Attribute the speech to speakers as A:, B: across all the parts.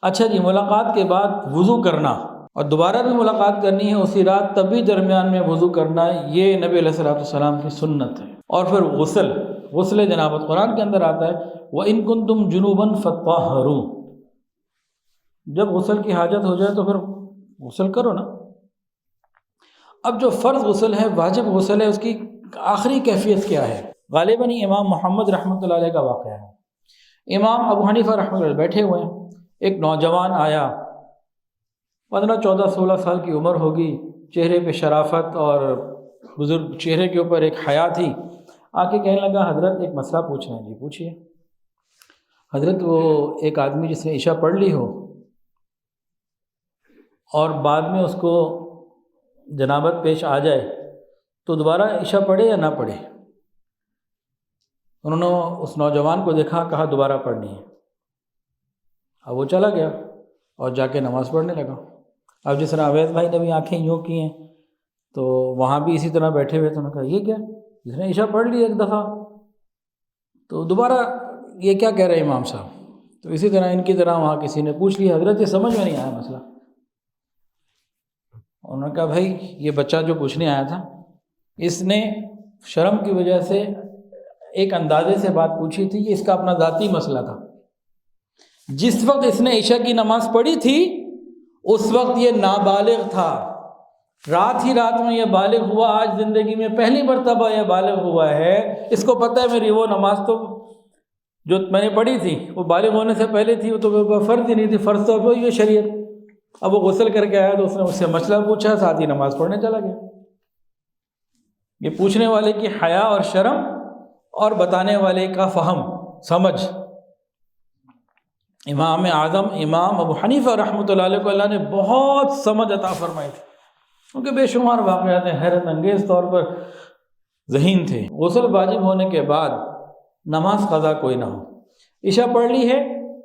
A: اچھا جی، ملاقات کے بعد وضو کرنا اور دوبارہ بھی ملاقات کرنی ہے اسی رات، تب بھی درمیان میں وضو کرنا ہے، یہ نبی علیہ الصلوۃ والسلام کی سنت ہے۔ اور پھر غسل جنابت قرآن کے اندر آتا ہے وَإِن كُنتُمْ جُنُوبًا فَطَّهَّرُوا، جب غسل کی حاجت ہو جائے تو پھر غسل کرو نا۔ اب جو فرض غسل ہے، واجب غسل ہے، اس کی آخری کیفیت کیا ہے؟ غالباً یہ امام محمد رحمۃ اللہ علیہ کا واقعہ ہے۔ امام ابو حنیفہ رحمۃ اللہ علیہ بیٹھے ہوئے ہیں، ایک نوجوان آیا، 15 14 16 سال کی عمر ہوگی، چہرے پہ شرافت اور بزرگ چہرے کے اوپر ایک حیا تھی۔ آ کے کہنے لگا حضرت ایک مسئلہ پوچھنا ہے۔ جی پوچھیے۔ حضرت وہ ایک آدمی جس نے عشاء پڑھ لی ہو اور بعد میں اس کو جنابت پیش آ جائے تو دوبارہ عشاء پڑھے یا نہ پڑھے؟ انہوں نے اس نوجوان کو دیکھا، کہا دوبارہ پڑھنی ہے۔ اب وہ چلا گیا اور جا کے نماز پڑھنے لگا۔ اب جس طرح عویس بھائی نے بھی آنکھیں یوں کی ہیں تو وہاں بھی اسی طرح بیٹھے ہوئے، تو انہوں نے کہا یہ کیا، جس نے عشاء پڑھ لی ایک دفعہ تو دوبارہ یہ کیا کہہ رہے امام صاحب؟ تو اسی طرح ان کی طرح وہاں کسی نے پوچھ لیا، حضرت یہ سمجھ میں نہیں آیا مسئلہ۔ انہوں نے کہا بھائی یہ بچہ جو پوچھنے آیا تھا، اس نے شرم کی وجہ سے ایک اندازے سے بات پوچھی تھی، یہ اس کا اپنا ذاتی مسئلہ تھا۔ جس وقت اس نے عشاء کی نماز پڑھی تھی اس وقت یہ نابالغ تھا، رات ہی رات میں یہ بالغ ہوا، آج زندگی میں پہلی مرتبہ یہ بالغ ہوا ہے۔ اس کو پتہ ہے میری وہ نماز تو جو میں نے پڑھی تھی وہ بالغ ہونے سے پہلے تھی، وہ تو فرض ہی نہیں تھی، فرض تو وہ یہ شریعت۔ اب وہ غسل کر کے آیا تو اس نے اس سے مسئلہ پوچھا، ساتھ ہی نماز پڑھنے چلا گیا۔ یہ پوچھنے والے کی حیا اور شرم اور بتانے والے کا فہم سمجھ۔ امام اعظم امام ابو حنیفہ رحمۃ اللہ علیہ کو اللہ نے بہت سمجھ عطا فرمائی تھی، کیونکہ بے شمار واقعات حیرت انگیز طور پر ذہین تھے۔ غسل واجب ہونے کے بعد نماز قضا کوئی نہ ہو، عشاء پڑھ لی ہے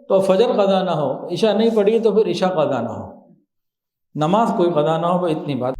A: تو فجر قضا نہ ہو، عشاء نہیں پڑھی تو پھر عشاء قضا نہ ہو، نماز کوئی قضا نہ ہو، اتنی بات